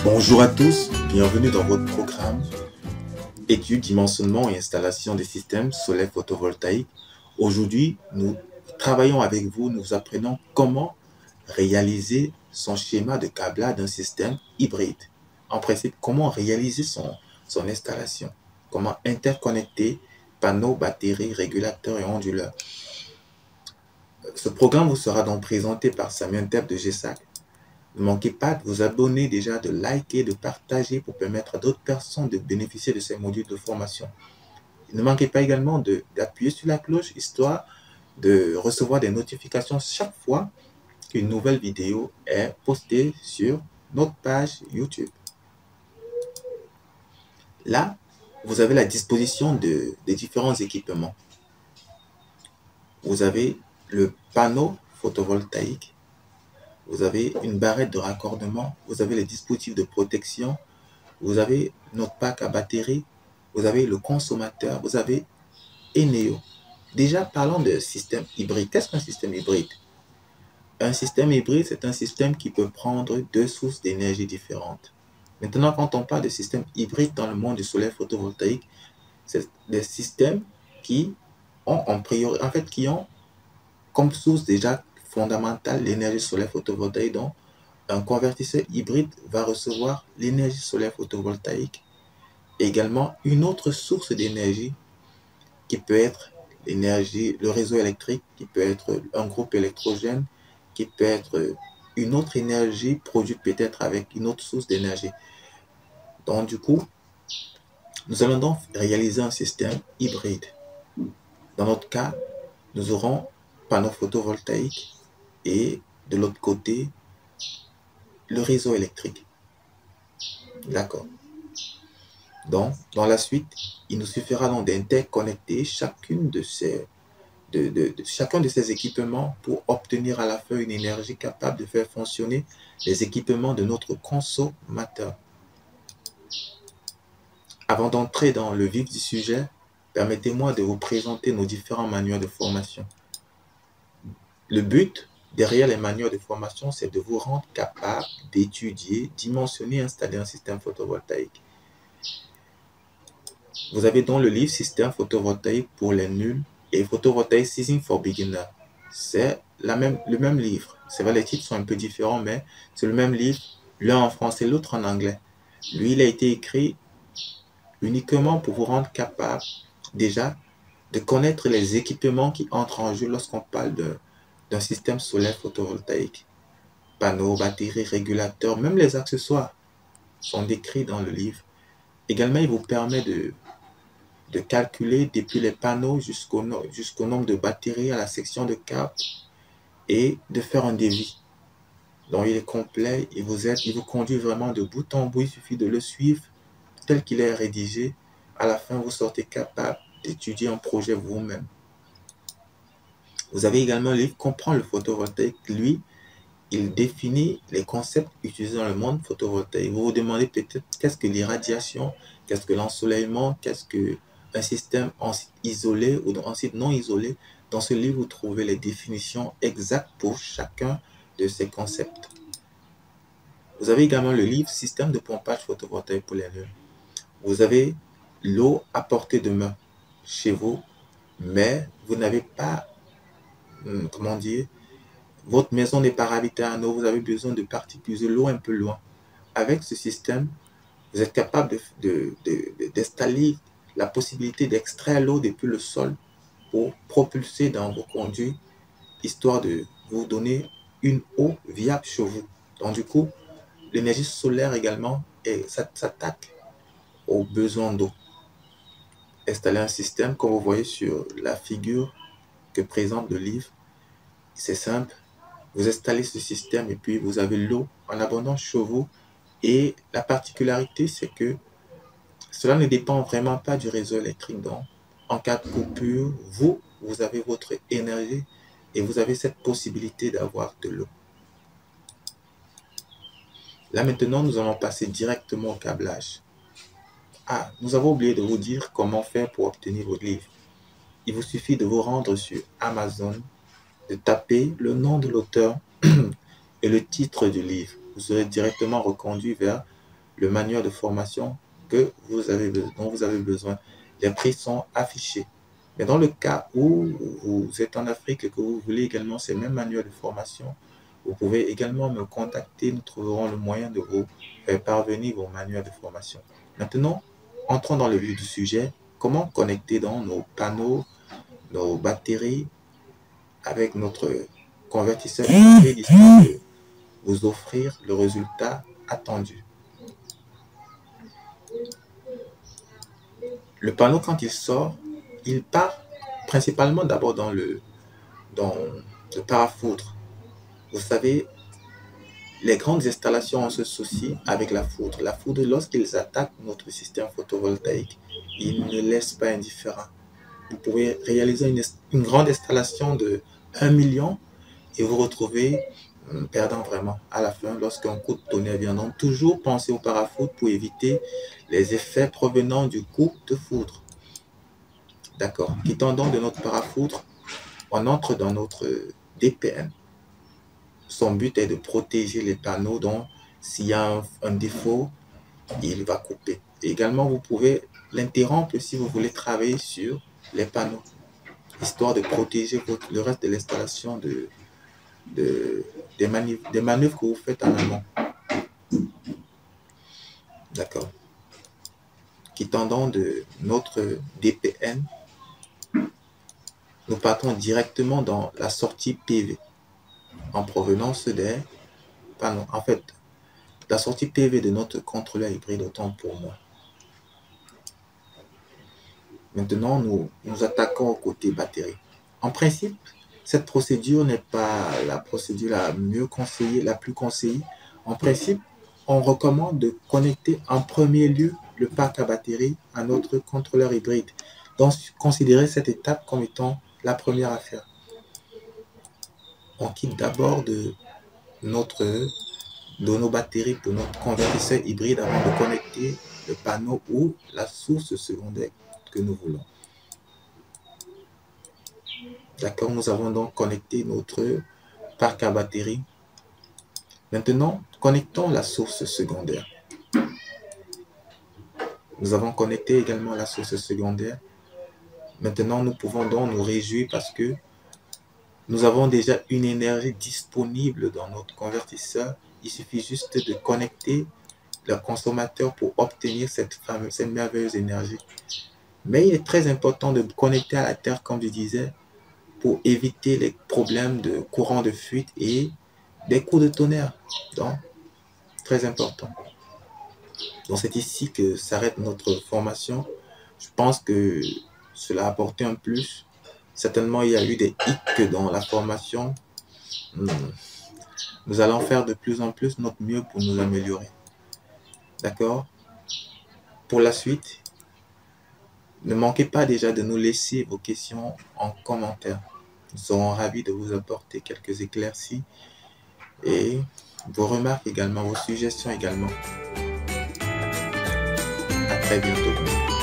Bonjour à tous, bienvenue dans votre programme Études, dimensionnement et installation des systèmes solaires photovoltaïques. Aujourd'hui, nous travaillons avec vous, nous apprenons comment réaliser son schéma de câblage d'un système hybride. En principe, comment réaliser son installation, comment interconnecter panneaux, batteries, régulateurs et onduleurs. Ce programme vous sera donc présenté par Samuel Tep de GESAC. Ne manquez pas de vous abonner déjà, de liker, de partager pour permettre à d'autres personnes de bénéficier de ces modules de formation. Ne manquez pas également d'appuyer sur la cloche histoire de recevoir des notifications chaque fois qu'une nouvelle vidéo est postée sur notre page YouTube. Là, vous avez la disposition des différents équipements. Vous avez le panneau photovoltaïque. Vous avez une barrette de raccordement, vous avez les dispositifs de protection, vous avez notre pack à batterie, vous avez le consommateur, vous avez Eneo. Déjà, parlons de système hybride. Qu'est-ce qu'un système hybride? Un système hybride, c'est un système qui peut prendre deux sources d'énergie différentes. Maintenant, quand on parle de système hybride dans le monde du solaire photovoltaïque, c'est des systèmes qui ont qui ont comme source déjà fondamentale l'énergie solaire photovoltaïque. Donc, un convertisseur hybride va recevoir l'énergie solaire photovoltaïque et également une autre source d'énergie qui peut être l'énergie, le réseau électrique, qui peut être un groupe électrogène, qui peut être une autre énergie produite peut-être avec une autre source d'énergie. Donc du coup, nous allons donc réaliser un système hybride. Dans notre cas, nous aurons panneaux photovoltaïques et de l'autre côté, le réseau électrique. D'accord. Donc, dans la suite, il nous suffira donc d'interconnecter chacun de ces équipements pour obtenir à la fin une énergie capable de faire fonctionner les équipements de notre consommateur. Avant d'entrer dans le vif du sujet, permettez-moi de vous présenter nos différents manuels de formation. Le but derrière les manuels de formation, c'est de vous rendre capable d'étudier, dimensionner et installer un système photovoltaïque. Vous avez donc le livre Système photovoltaïque pour les nuls et Photovoltaic Sizing for Beginners. C'est le même livre. C'est vrai, les titres sont un peu différents, mais c'est le même livre, l'un en français, l'autre en anglais. Lui, il a été écrit uniquement pour vous rendre capable déjà de connaître les équipements qui entrent en jeu lorsqu'on parle d'un système solaire photovoltaïque. Panneaux, batteries, régulateurs, même les accessoires sont décrits dans le livre. Également, il vous permet de calculer depuis les panneaux jusqu'au nombre de batteries à la section de câbles et de faire un devis. Donc il est complet, il vous aide, il vous conduit vraiment de bout en bout, il suffit de le suivre tel qu'il est rédigé. À la fin, vous sortez capable d'étudier un projet vous-même. Vous avez également le livre Comprendre le photovoltaïque. Lui, il définit les concepts utilisés dans le monde photovoltaïque. Vous vous demandez peut-être qu'est-ce que l'irradiation, qu'est-ce que l'ensoleillement, qu'est-ce que un système en site isolé ou en site non isolé. Dans ce livre, vous trouvez les définitions exactes pour chacun de ces concepts. Vous avez également le livre Système de pompage photovoltaïque pour les nuls. Vous avez l'eau à portée de main chez vous, mais vous n'avez pas, comment dire, votre maison n'est pas ravitaillée en eau, vous avez besoin de partir puiser l'eau un peu loin. Avec ce système, vous êtes capable d'installer la possibilité d'extraire l'eau depuis le sol pour propulser dans vos conduits, histoire de vous donner une eau viable chez vous. Donc du coup, l'énergie solaire également s'attaque aux besoins d'eau. Installer un système, comme vous voyez sur la figure que présente le livre, c'est simple. Vous installez ce système et puis vous avez l'eau en abondance chez vous. Et la particularité, c'est que cela ne dépend vraiment pas du réseau électrique. Donc, en cas de coupure, vous avez votre énergie et vous avez cette possibilité d'avoir de l'eau. Là maintenant, nous allons passer directement au câblage. Ah, nous avons oublié de vous dire comment faire pour obtenir votre livre. Il vous suffit de vous rendre sur Amazon, de taper le nom de l'auteur et le titre du livre. Vous serez directement reconduit vers le manuel de formation dont vous avez besoin. Les prix sont affichés. Mais dans le cas où vous êtes en Afrique et que vous voulez également ces mêmes manuels de formation, vous pouvez également me contacter. Nous trouverons le moyen de vous faire parvenir vos manuels de formation. Maintenant, entrons dans le vif du sujet. Comment connecter dans nos panneaux, nos batteries avec notre convertisseur hybride histoire de vous offrir le résultat attendu. Le panneau, quand il sort, il part principalement d'abord dans le parafoudre. Vous savez, les grandes installations ont ce souci avec la foudre. La foudre, lorsqu'ils attaquent notre système photovoltaïque, ils ne laissent pas indifférent. Vous pouvez réaliser une grande installation de 1 million et vous retrouvez perdant vraiment à la fin lorsqu'un coup de tonnerre vient. Donc, toujours penser au parafoudre pour éviter les effets provenant du coup de foudre. D'accord. Quittant donc de notre parafoudre, on entre dans notre DPN. Son but est de protéger les panneaux, donc s'il y a un défaut, il va couper. Et également, vous pouvez l'interrompre si vous voulez travailler sur les panneaux, histoire de protéger le reste de l'installation des manœuvres que vous faites en amont. D'accord. Quittant donc de notre DPN, nous partons directement dans la sortie PV en provenance des panneaux. En fait, la sortie PV de notre contrôleur hybride, autant pour moi. Maintenant, nous attaquons au côté batterie. En principe, cette procédure n'est pas la procédure la mieux conseillée, la plus conseillée. En principe, on recommande de connecter en premier lieu le pack à batterie à notre contrôleur hybride. Donc, considérez cette étape comme étant la première à faire. On quitte d'abord de nos batteries pour notre convertisseur hybride avant de connecter le panneau ou la source secondaire que nous voulons. D'accord, nous avons donc connecté notre parc à batterie. Maintenant, connectons la source secondaire. Nous avons connecté également la source secondaire. Maintenant, nous pouvons donc nous réjouir parce que nous avons déjà une énergie disponible dans notre convertisseur. Il suffit juste de connecter le consommateur pour obtenir cette merveilleuse énergie. Mais il est très important de connecter à la terre, comme je disais, pour éviter les problèmes de courant de fuite et des coups de tonnerre. Donc, très important. Donc, c'est ici que s'arrête notre formation. Je pense que cela a apporté un plus. Certainement, il y a eu des hicks dans la formation. Nous allons faire de plus en plus notre mieux pour nous améliorer. D'accord? Pour la suite, ne manquez pas déjà de nous laisser vos questions en commentaire. Nous serons ravis de vous apporter quelques éclaircies et vos remarques également, vos suggestions également. À très bientôt.